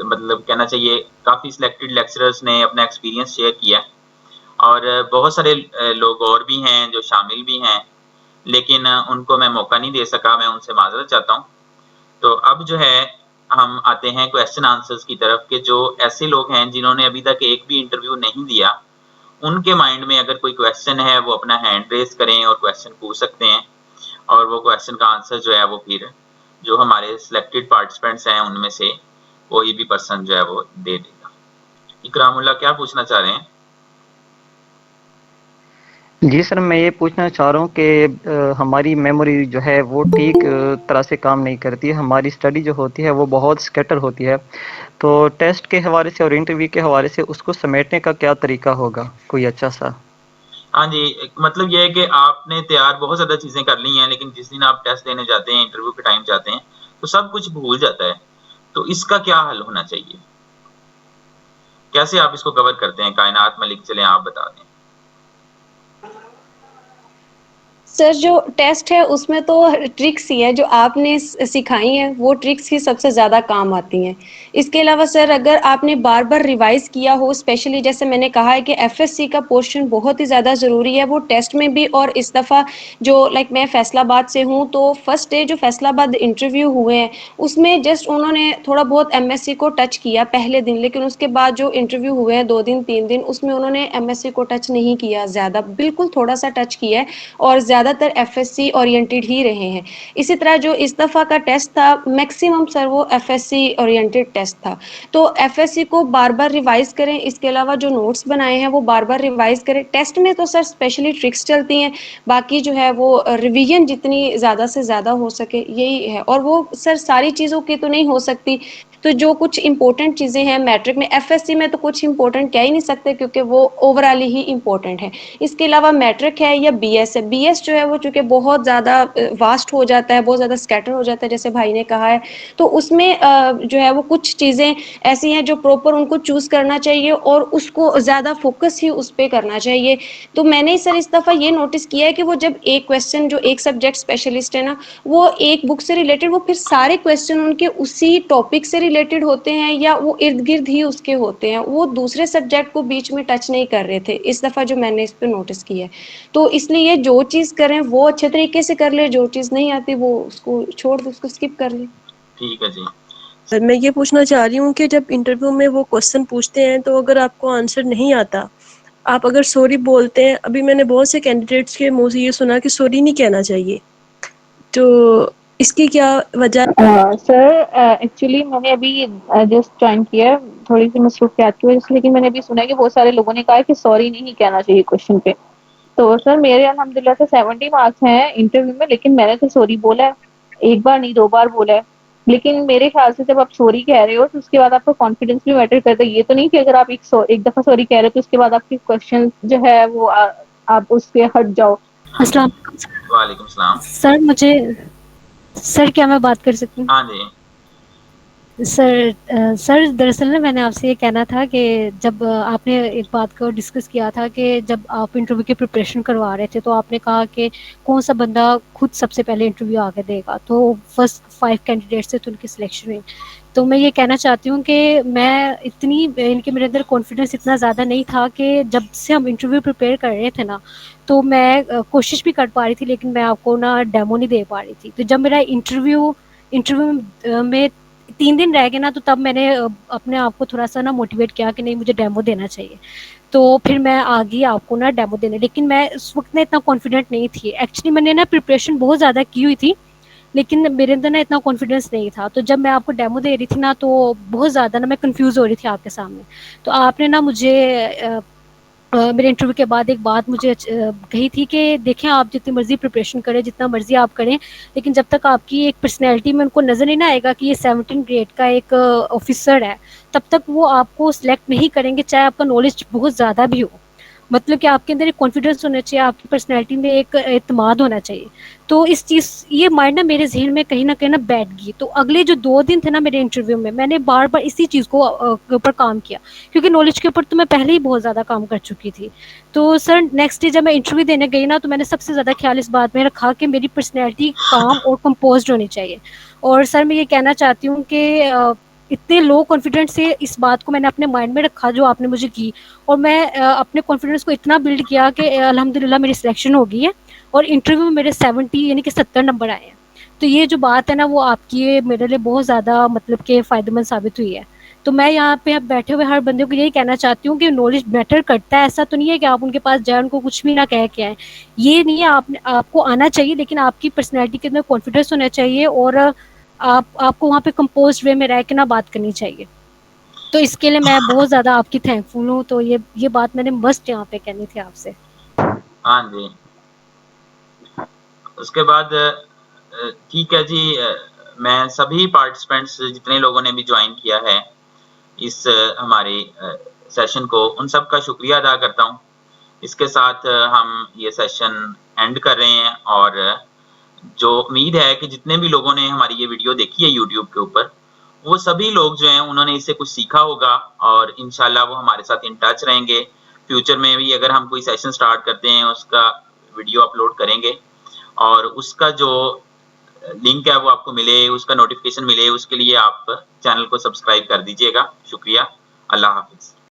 مطلب کہنا چاہیے کافی سلیکٹڈ لیکچررز نے اپنا ایکسپیرینس شیئر کیا, اور بہت سارے لوگ اور بھی ہیں جو شامل بھی ہیں, لیکن ان کو میں موقع نہیں دے سکا, میں ان سے معذرت چاہتا ہوں. تو اب جو ہے ہم آتے ہیں کویشچن آنسرز کی طرف, کہ جو ایسے لوگ ہیں جنہوں نے ابھی تک ایک بھی انٹرویو نہیں دیا, ان کے مائنڈ میں اگر کوئی کویشچن ہے وہ اپنا ہینڈ ریز کریں اور کویشچن پوچھ سکتے ہیں, اور وہ کویشچن کا آنسر جو ہے وہ پھر جو ہمارے سلیکٹڈ پارٹیسپینٹس ہیں ان میں سے کوئی بھی پرسن جو ہے وہ دے دے گا. اکرام اللہ کیا پوچھنا چاہ رہے ہیں؟ جی سر, میں یہ پوچھنا چاہ رہا ہوں کہ ہماری میموری جو ہے وہ ٹھیک طرح سے کام نہیں کرتی ہے, ہماری اسٹڈی جو ہوتی ہے وہ بہت اسکیٹر ہوتی ہے, تو ٹیسٹ کے حوالے سے اور انٹرویو کے حوالے سے اس کو سمیٹنے کا کیا طریقہ ہوگا کوئی اچھا سا؟ ہاں جی. مطلب یہ ہے کہ آپ نے تیار بہت زیادہ چیزیں کر لی ہیں, لیکن جس دن آپ ٹیسٹ دینے جاتے ہیں, انٹرویو کے ٹائم جاتے ہیں, تو سب کچھ بھول جاتا ہے. تو اس کا کیا حل ہونا چاہیے؟ کیسے آپ اس کو کور کرتے ہیں؟ کائنات ملک چلیں آپ بتا دیں. سر جو ٹیسٹ ہے اس میں تو ٹرکس ہی ہے جو آپ نے سکھائی ہیں، وہ ٹرکس ہی سب سے زیادہ کام آتی ہیں. اس کے علاوہ سر اگر آپ نے بار بار ریوائز کیا ہو، اسپیشلی جیسے میں نے کہا ہے کہ ایف ایس سی کا پورشن بہت ہی زیادہ ضروری ہے، وہ ٹیسٹ میں بھی. اور اس دفعہ جو میں فیصل آباد سے ہوں، تو فرسٹ ڈے جو فیصل آباد انٹرویو ہوئے ہیں اس میں جسٹ انہوں نے تھوڑا بہت ایم ایس سی کو ٹچ کیا پہلے دن، لیکن اس کے بعد جو انٹرویو ہوئے ہیں 2 دن 3 دن، اس میں انہوں نے ایم ایس سی کو ٹچ نہیں کیا زیادہ، بالکل تھوڑا سا ٹچ کیا ہے اور زیادہ تر ایف ایس سی اورینٹیڈ ہی رہے ہیں. اسی طرح جو اس دفعہ کا ٹیسٹ تھا میکسیمم سر وہ F S C oriented test تھا. تو ایف ایس سی کو بار بار ریوائز کریں، اس کے علاوہ جو نوٹس بنائے ہیں وہ بار بار ریوائز کریں. ٹیسٹ میں تو سر اسپیشلی ٹرکس چلتی ہیں، باقی جو ہے وہ ریویژن جتنی زیادہ سے زیادہ ہو سکے یہی ہے. اور وہ سر ساری چیزوں کی تو نہیں ہو سکتی، تو جو کچھ امپورٹنٹ چیزیں ہیں میٹرک میں، ایف ایس سی میں تو کچھ امپورٹنٹ کہہ ہی نہیں سکتے کیونکہ وہ اوور آل ہی امپورٹنٹ ہے. اس کے علاوہ میٹرک ہے یا بی ایس ہے، بی ایس جو ہے وہ چونکہ بہت زیادہ واسٹ ہو جاتا ہے، بہت زیادہ اسکیٹر ہو جاتا ہے جیسے بھائی نے کہا ہے، تو اس میں جو ہے وہ کچھ چیزیں ایسی ہیں جو پراپر ان کو چوز کرنا چاہیے اور اس کو زیادہ فوکس ہی اس پہ کرنا چاہیے. تو میں نے سر اس دفعہ یہ نوٹس کیا ہے کہ وہ جب ایک کویسچن جو ایک سبجیکٹ اسپیشلسٹ ہے نا، وہ ایک بک سے ریلیٹڈ، وہ پھر سارے کویسچن ان کے اسی ٹاپک سے ریلیٹڈ ہوتے ہیں یا وہ ارد گرد ہی اس کے ہوتے ہیں، وہ دوسرے سبجیکٹ کو بیچ میں ٹچ نہیں کر رہے تھے اس دفعہ جو میں نے اس پہ نوٹس کیا ہے. تو اس لیے جو چیز کریں وہ اچھے طریقے سے کر لے، جو چیز نہیں آتی وہ اس کو چھوڑ دو، اس کو اسکپ کر لے. ٹھیک ہے جی. سر میں یہ پوچھنا چاہ رہی ہوں کہ جب انٹرویو میں وہ کوশ্چن پوچھتے ہیں تو اگر آپ کو آنسر نہیں آتا، آپ اگر سوری بولتے ہیں، ابھی میں نے بہت سے کینڈیڈیٹس کے منہ سے یہ سنا کہ سوری نہیں کہنا چاہیے، تو اس کی کیا وجہ؟ سر ایکچولی میں نے ابھی جسٹ جوائن کیا ہے تھوڑی سی مصروفیات کی وجہ سے، لیکن میں نے ابھی سنا ہے کہ بہت سارے لوگوں نے کہا کہ سوری نہیں کہنا چاہیے کوشچن پہ. تو سر میرے الحمدللہ سے 70 مارکس ہیں انٹرویو میں، لیکن میں نے تو سوری بولا ہے، ایک بار نہیں 2 بار بولا ہے. لیکن میرے خیال سے جب آپ سوری کہہ رہے ہو تو اس کے بعد آپ کا کانفیڈینس بھی میٹر کرتا ہے. یہ تو نہیں کہ اگر آپ ایک دفعہ سوری کہہ رہے ہو تو اس کے بعد آپ کی کوشچن جو ہے وہ آپ اس سے ہٹ جاؤ. السلام علیکم وعلیکم السلام. سر کیا میں بات کر سکتی ہوں؟ ہاں جی. سر دراصل نا میں نے آپ سے یہ کہنا تھا کہ جب آپ نے ایک بات کو ڈسکس کیا تھا کہ جب آپ انٹرویو کی پریپریشن کروا رہے تھے تو آپ نے کہا کہ کون سا بندہ خود سب سے پہلے انٹرویو آگے دے گا، تو فرسٹ 5 کینڈیڈیٹ سے تو ان کی سلیکشن ہوئی. تو میں یہ کہنا چاہتی ہوں کہ میں ان کے میرے اندر کانفیڈنس اتنا زیادہ نہیں تھا کہ جب سے ہم انٹرویو پریپیئر کر رہے تھے نا، تو میں کوشش بھی کر پا رہی تھی لیکن میں آپ کو نا ڈیمو نہیں دے پا رہی تھی. تو جب میرا انٹرویو میں 3 دن رہ گئے نا، تو تب میں نے اپنے آپ کو تھوڑا سا نا موٹیویٹ کیا کہ نہیں مجھے ڈیمو دینا چاہیے. تو پھر میں آ گئی آپ کو نا ڈیمو دینے، لیکن میں اس وقت نا اتنا کانفیڈنٹ نہیں تھی. ایکچولی میں نے نا پریپریشن بہت زیادہ کی ہوئی تھی لیکن میرے اندر نا اتنا کانفیڈنس نہیں تھا. تو جب میں آپ کو ڈیمو دے رہی تھی نا تو بہت زیادہ نا میں کنفیوز ہو رہی تھی آپ کے سامنے. تو آپ نے نا مجھے میرے انٹرویو کے بعد ایک بات مجھے کہی تھی کہ دیکھیں آپ جتنی مرضی پریپریشن کریں، جتنا مرضی آپ کریں، لیکن جب تک آپ کی ایک پرسنالٹی میں ان کو نظر نہیں نہ آئے گا کہ یہ 17 گریڈ کا ایک آفیسر ہے، تب تک وہ آپ کو سلیکٹ نہیں کریں گے چاہے آپ کا نالج بہت زیادہ بھی ہو. مطلب کہ آپ کے اندر ایک کانفیڈنس ہونا چاہیے، آپ کی پرسنالٹی میں ایک اعتماد ہونا چاہیے. تو یہ مائنڈ نا میرے ذہن میں کہیں نہ کہیں نا بیٹھ گئی. تو اگلے جو 2 دن تھے نا میرے انٹرویو میں نے بار بار اسی چیز کو اوپر کام کیا، کیونکہ نالج کے اوپر تو میں پہلے ہی بہت زیادہ کام کر چکی تھی. تو سر نیکسٹ ڈے جب میں انٹرویو دینے گئی نا، تو میں نے سب سے زیادہ خیال اس بات میں رکھا کہ میری پرسنالٹی کام اور کمپوزڈ ہونی چاہیے. اور سر میں یہ کہنا چاہتی ہوں کہ اتنے لو کانفیڈنس سے اس بات کو میں نے اپنے مائنڈ میں رکھا جو آپ نے مجھے کی، اور میں اپنے کانفیڈنس کو اتنا بلڈ کیا کہ الحمدللہ میری سلیکشن ہو گئی ہے اور انٹرویو میں میرے 70 یعنی کہ 70 نمبر آئے ہیں. تو یہ جو بات ہے نا وہ آپ کی میرے لیے بہت زیادہ مطلب کہ فائدہ مند ثابت ہوئی ہے. تو میں یہاں پہ اب بیٹھے ہوئے ہر بندے کو یہی کہنا چاہتی ہوں کہ نالج میٹر کرتا ہے. ایسا تو نہیں ہے کہ آپ ان کے پاس جائیں ان کو کچھ بھی نہ کہہ کے آئیں، یہ نہیں ہے. آپ کو آنا چاہیے لیکن آپ کی پرسنالٹی کے اندر کانفیڈنس ہونا چاہیے اور آپ کو وہاں پہ کمپوزڈ وے میں رہ کے نہ بات کرنی چاہیے. تو اس کے لیے میں بہت زیادہ آپ کی تھینک فل ہوں. تو یہ بات میں نے مست یہاں پہ کہنی تھی آپ سے. ہاں جی. اس کے بعد ٹھیک ہے جی، میں سبھی پارٹیسپینٹس جتنے لوگوں نے بھی جوائن کیا ہے اس ہمارے سیشن کو، ان سب کا شکریہ ادا کرتا ہوں. اس کے ساتھ ہم یہ سیشن اینڈ کر رہے ہیں، اور جو امید ہے کہ جتنے بھی لوگوں نے ہماری یہ ویڈیو دیکھی ہے یوٹیوب کے اوپر، وہ سبھی لوگ جو ہیں انہوں نے اس سے کچھ سیکھا ہوگا اور انشاءاللہ وہ ہمارے ساتھ ان ٹچ رہیں گے. فیوچر میں بھی اگر ہم کوئی سیشن سٹارٹ کرتے ہیں اس کا ویڈیو اپلوڈ کریں گے. اور اس کا جو لنک ہے وہ آپ کو ملے، اس کا نوٹیفیکیشن ملے، اس کے لیے آپ چینل کو سبسکرائب کر دیجئے گا۔ شکریہ، اللہ حافظ۔